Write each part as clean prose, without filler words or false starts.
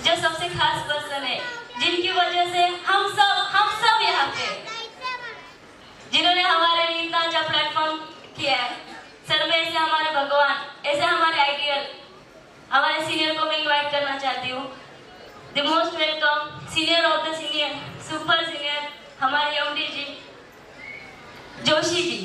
जो सबसे खास पर्सन है, जिनकी वजह से हम सब यहाँ पे, जिन्होंने हमारे लिए इतना अच्छा प्लेटफॉर्म किया है। सर में ऐसे हमारे भगवान, ऐसे हमारे आइडियल, हमारे सीनियर को मैं इनवाइट करना चाहती हूँ। The most welcome senior of the senior, super senior, हमारे एमडी जी जोशी जी।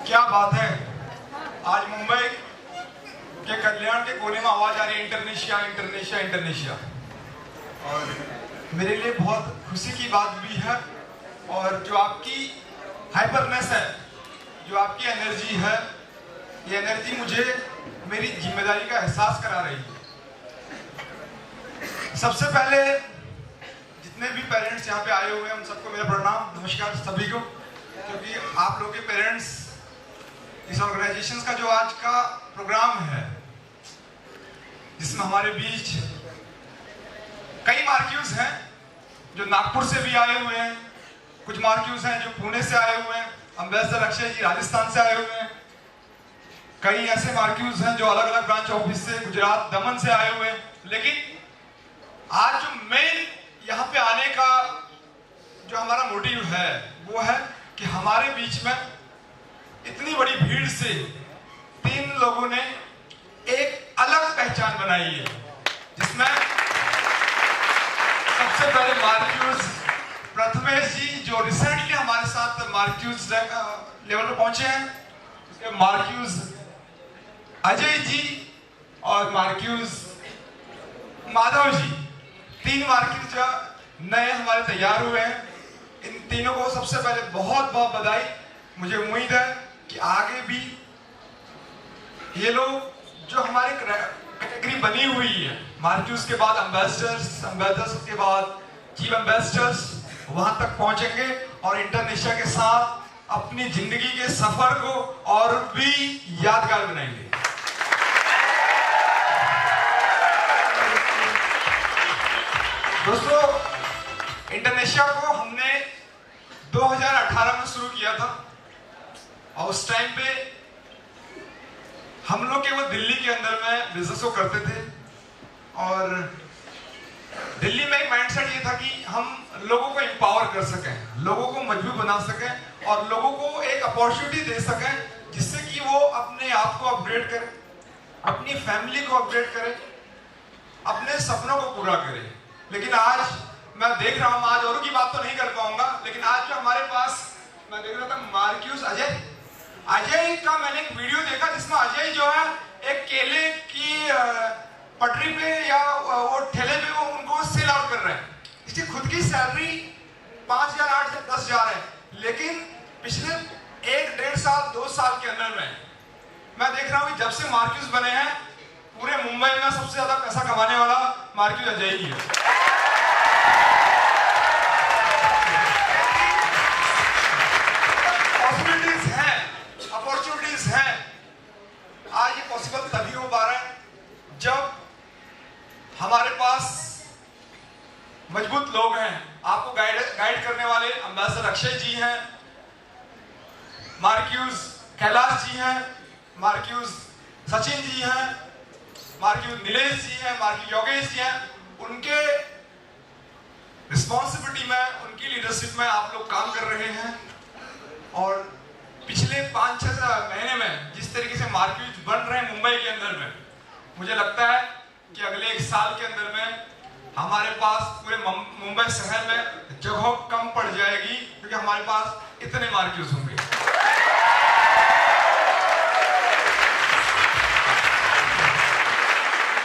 क्या बात है, आज मुंबई के कल्याण के कोने में आवाज आ रही है इंटरनेशिया इंटरनेशिया इंटरनेशिया, और मेरे लिए बहुत खुशी की बात भी है। और जो आपकी हाइपरनेस है, जो आपकी एनर्जी है, ये एनर्जी मुझे मेरी जिम्मेदारी का एहसास करा रही है। सबसे पहले जितने भी पेरेंट्स यहाँ पे आए हुए हैं उन सबको मेरा प्रणाम, नमस्कार सभी को, क्योंकि आप लोग के पेरेंट्स इस ऑर्गेनाइजेशन का जो आज का प्रोग्राम है, जिसमें हमारे बीच कई मार्क्यूज हैं जो नागपुर से भी आए हुए हैं, कुछ मार्क्यूज हैं जो पुणे से आए हुए हैं, एम्बेसडर अक्षय जी राजस्थान से आए हुए हैं, कई ऐसे मार्क्यूज हैं जो अलग अलग ब्रांच ऑफिस से गुजरात दमन से आए हुए हैं। लेकिन आज जो मेन यहाँ पे आने का जो हमारा मोटिव है वो है कि हमारे बीच में इतनी बड़ी भीड़ से 3 लोगों ने एक अलग पहचान बनाई है, जिसमें सबसे पहले मार्क्यूज प्रथमेश जी जो रिसेंटली हमारे साथ मार्क्यूज लेवल पर पहुंचे हैं, उसके मार्क्यूज अजय जी और मार्क्यूज माधव जी, 3 मार्क्यूज नए हमारे तैयार हुए हैं। इन तीनों को सबसे पहले बहुत बहुत बधाई। मुझे उम्मीद है कि आगे भी ये लोग जो हमारी कैटेगरी बनी हुई है, मार्क्यूज के बाद एम्बेसडर्स के बाद चीफ एम्बेसडर्स, वहां तक पहुंचेंगे और इंटरनेशिया के साथ अपनी जिंदगी के सफर को और भी यादगार बनाएंगे। दोस्तों, इंटरनेशिया को हमने 2018 में शुरू किया था और उस टाइम पे हम लोग केवल दिल्ली के अंदर में बिजनेस को करते थे, और दिल्ली में एक माइंडसेट ये था कि हम लोगों को एम्पावर कर सकें, लोगों को मजबूत बना सकें और लोगों को एक अपॉर्चुनिटी दे सकें जिससे कि वो अपने आप को अपग्रेड करें, अपनी फैमिली को अपग्रेड करें, अपने सपनों को पूरा करें। लेकिन आज मैं देख रहा हूं, आज औरों की बात तो नहीं कर पाऊंगा, लेकिन आज जो हमारे पास मैं देख रहा था मार्क्यूज अजय का मैंने एक वीडियो देखा जिसमें अजय जो है एक केले की पटरी पे या वो ठेले पे वो उनको सेल आउट कर रहे हैं। इसकी खुद की सैलरी 5,000, 8,000, 10,000 है, लेकिन पिछले 1-1.5 साल 2 साल के अंदर में मैं देख रहा हूँ कि जब से मार्क्यूज बने हैं पूरे मुंबई में सबसे ज्यादा पैसा कमाने वाला मार्क्यूज अजय ही है। अपॉर्चुनिटीज हैं। आज ये पॉसिबल तभी हो पा रहा है जब हमारे पास मजबूत लोग हैं। आपको गाइड करने वाले एम्बेसडर अक्षय जी हैं, मार्क्यूज कैलाश जी हैं, मार्क्यूज सचिन जी हैं, मार्क्यूज नीलेश जी हैं, मार्क्यूज योगेश जी हैं। उनके रिस्पॉन्सिबिलिटी में, उनकी लीडरशिप में आप लोग काम कर रहे हैं, और पिछले 5-6 महीने में जिस तरीके से मार्क्यूज बन रहे हैं मुंबई के अंदर में, मुझे लगता है कि अगले 1 साल के अंदर में हमारे पास पूरे मुंबई शहर में जगह कम पड़ जाएगी, क्योंकि हमारे पास इतने मार्क्यूज होंगे।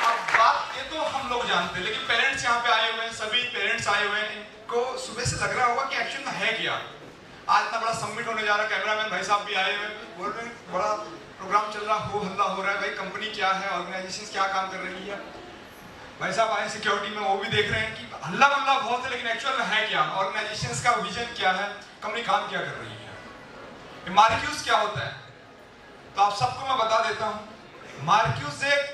अब बात ये तो हम लोग जानते हैं, लेकिन पेरेंट्स यहाँ पे आए हुए हैं, सभी पेरेंट्स आए हुए हैं, इनको सुबह से लग रहा होगा कि एक्चुअली में है क्या। आज इतना बड़ा समिट होने जा रहा है, कैमरामैन भाई साहब भी आए हुए बोल रहे हैं बड़ा प्रोग्राम चल रहा, हो हल्ला हो रहा है, भाई कंपनी क्या है, ऑर्गेनाइजेशन क्या काम कर रही है। भाई साहब आए सिक्योरिटी में, वो भी देख रहे हैं कि हल्ला गुल्ला बहुत है, लेकिन एक्चुअल में है क्या, ऑर्गेनाइजेशन का विजन क्या है, कंपनी काम क्या कर रही है, मार्क्यूज क्या होता है। तो आप सबको मैं बता देता हूँ, मार्क्यूज एक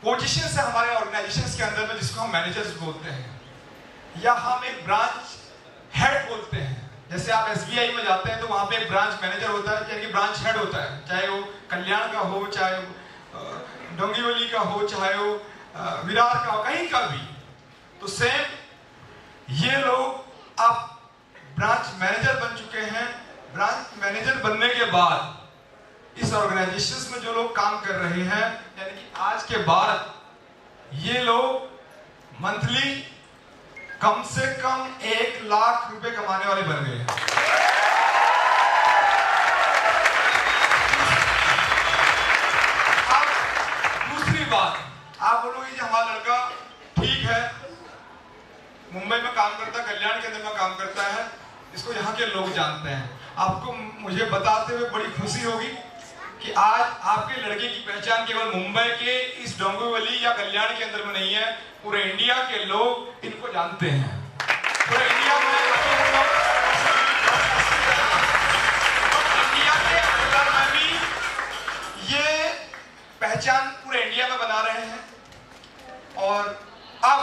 पोजीशन है हमारे ऑर्गेनाइजेशन के अंदर में, जिसको हम मैनेजर्स बोलते हैं या हम एक ब्रांच हेड बोलते हैं। जैसे आप एसबीआई में जाते हैं तो वहां पे एक ब्रांच मैनेजर होता है, यानी कि ब्रांच हेड होता है, चाहे वो कल्याण का हो, चाहे वो डोंगिवली का हो, चाहे वो विरार का हो, कहीं का भी। तो सेम ये लोग आप ब्रांच मैनेजर बन चुके हैं। ब्रांच मैनेजर बनने के बाद इस ऑर्गेनाइजेशन में जो लोग काम कर रहे हैं, यानी कि आज के बाद ये लोग मंथली कम से कम 1 लाख रुपए कमाने वाले बन गए हैं। अब दूसरी बात, आप बोलोगे कि हमारा लड़का ठीक है, मुंबई में काम करता है, कल्याण के अंदर में काम करता है, इसको यहाँ के लोग जानते हैं। आपको मुझे बताते हुए बड़ी खुशी होगी कि आज आपके लड़के की पहचान केवल मुंबई के इस डोंबिवली या कल्याण के अंदर में नहीं है, पूरे इंडिया के लोग इनको जानते हैं। पूरे इंडिया में इंडिया के अंदर में भी ये पहचान पूरे इंडिया में बना रहे हैं। और अब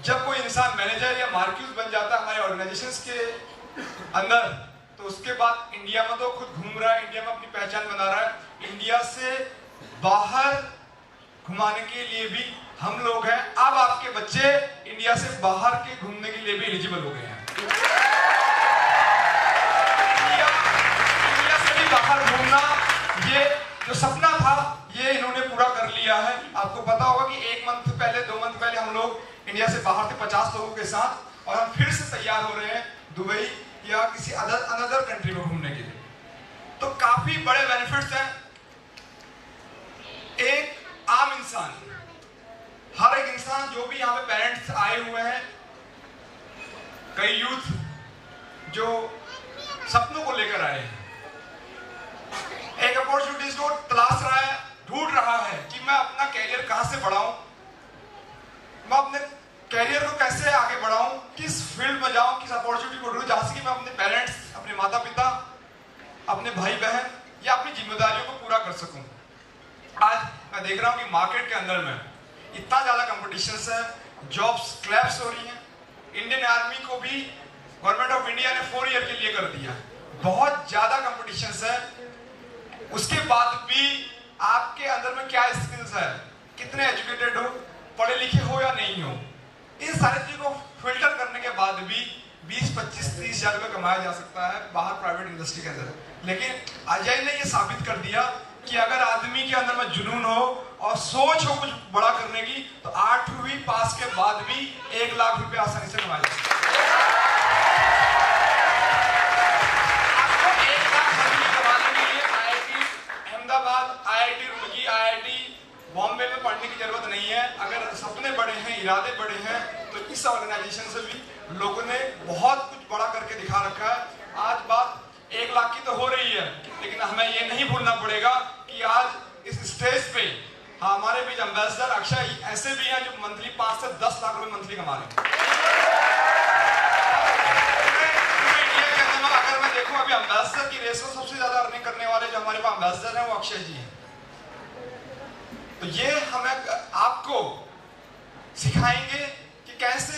जब कोई इंसान मैनेजर या मार्क्यूज बन जाता है हमारे ऑर्गेनाइजेशंस के अंदर, तो उसके बाद इंडिया में तो खुद घूम रहा है, इंडिया में अपनी पहचान बना रहा है, इंडिया से बाहर घुमाने के लिए भी हम लोग हैं। अब आपके बच्चे इंडिया से बाहर के घूमने के लिए भी एलिजिबल हो गए हैं। इंडिया से भी बाहर घूमना, ये जो सपना था, ये इन्होंने पूरा कर लिया है। आपको पता होगा कि 1 मंथ पहले, 2 मंथ पहले हम लोग इंडिया से बाहर थे 50 लोगों के साथ, और हम फिर से तैयार हो रहे हैं दुबई या किसी अनदर कंट्री में घूमने के लिए। तो काफी बड़े बेनिफिट्स हैं। एक आम इंसान, हर एक इंसान, जो भी यहाँ पे पेरेंट्स आए हुए हैं, कई यूथ जो सपनों को लेकर आए हैं, एक अपॉर्चुनिटीज को तलाश रहा है, ढूंढ रहा है कि मैं अपना कैरियर कहां से बढ़ाऊं, मैं अपने कैरियर को कैसे आगे बढ़ाऊं, किस फील्ड में जाऊं, किस अपॉर्चुनिटी को ढूंढूं जहां से कि मैं अपने पेरेंट्स, अपने माता पिता, अपने भाई बहन या अपनी जिम्मेदारियों को पूरा कर सकूं। आज मैं देख रहा हूं कि मार्केट के अंदर में इतना ज्यादा कंपटीशन है, जॉब्स क्लैप्स हो रही हैं। इंडियन आर्मी को भी गवर्नमेंट ऑफ इंडिया ने 4 ईयर के लिए कर दिया। बहुत ज्यादा कंपटीशन है। उसके बाद भी आपके अंदर में क्या स्किल्स है, कितने एजुकेटेड हो, पढ़े लिखे हो या नहीं हो, इन सारी चीजों को फिल्टर करने के बाद भी 20, 25, 30 हजार रुपये कमाया जा सकता है बाहर प्राइवेट इंडस्ट्री के अंदर। लेकिन अजय ने ये साबित कर दिया कि अगर आदमी के अंदर में जुनून हो और सोच हो कुछ बड़ा करने की, तो 8वीं पास के बाद भी 1 लाख रुपए आसानी से कमाया जा सकता है। आपको 1 लाख कमाने के लिए IIT Ahmedabad, IIT Roorkee, IIT Bombay में पढ़ने की जरूरत नहीं है। अगर सपने बड़े हैं, इरादे बड़े हैं, तो इस ऑर्गेनाइजेशन से भी लोगों ने बहुत कुछ बड़ा करके दिखा रखा है। आज बात 1 लाख की तो हो रही है, लेकिन हमें ये नहीं भूलना पड़ेगा कि आज इस स्टेज पे हमारे बीच एम्बेसडर अक्षय ऐसे भी हैं जो मंथली 5 से 10 लाख रुपए मंथली कमा रहे हैं। इंडिया के अंदर अगर मैं देखूं, अभी एम्बेसडर की रेस में सबसे ज्यादा अर्निंग करने वाले जो हमारे पास एम्बेसडर हैं वो अक्षय जी हैं। तो ये हमें आपको सिखाएंगे कि कैसे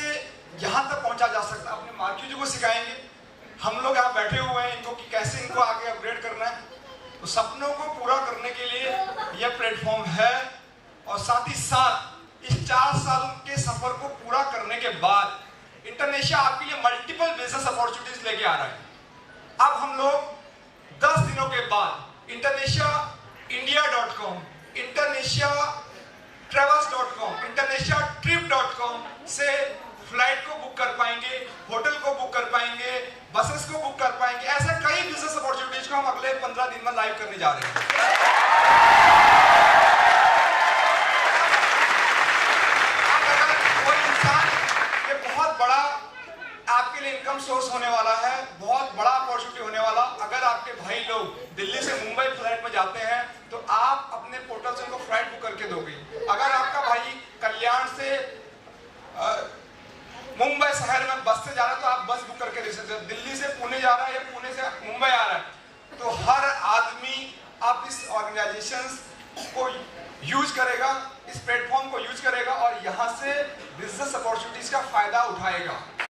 यहां तक पहुंचा जा सकता है। अपने मार्क्यूज को सिखाएंगे, हम लोग यहाँ बैठे हुए हैं इनको, कि कैसे इनको आगे अपग्रेड करना है। तो सपनों को पूरा करने के लिए यह प्लेटफॉर्म है, और साथ ही साथ इस 4 साल के सफर को पूरा करने के बाद इंटरनेशिया आपके लिए मल्टीपल बिजनेस अपॉर्चुनिटीज लेके आ रहा है। अब हम लोग 10 दिनों के बाद indonesiaindia.com, indonesiatravels.com, indonesiatrip.com से फ्लाइट को बुक कर पाएंगे, होटल को बुक कर पाएंगे, बसेस को बुक कर पाएंगे। ऐसे कई बिजनेस अपॉर्चुनिटीज को हम अगले 15 दिन में लाइव करने जा रहे हैं। अगर कोई इंसान ये बहुत बड़ा आपके लिए इनकम इनकम सोर्स होने वाला है, बहुत बड़ा अपॉर्चुनिटी होने वाला। अगर आपके भाई लोग दिल्ली से मुंबई फ्लाइट में जाते हैं तो आप अपने पोर्टल से उनको फ्लाइट बुक करके दोगे। अगर आपका भाई कल्याण से मुंबई शहर में बस से जा रहा है तो आप बस बुक करके दे सकते हो। दिल्ली से पुणे जा रहा है या पुणे से मुंबई आ रहा है तो हर आदमी आप इस ऑर्गेनाइजेशन को यूज करेगा, इस प्लेटफॉर्म को यूज करेगा और यहाँ से बिजनेस अपॉर्चुनिटीज का फायदा उठाएगा।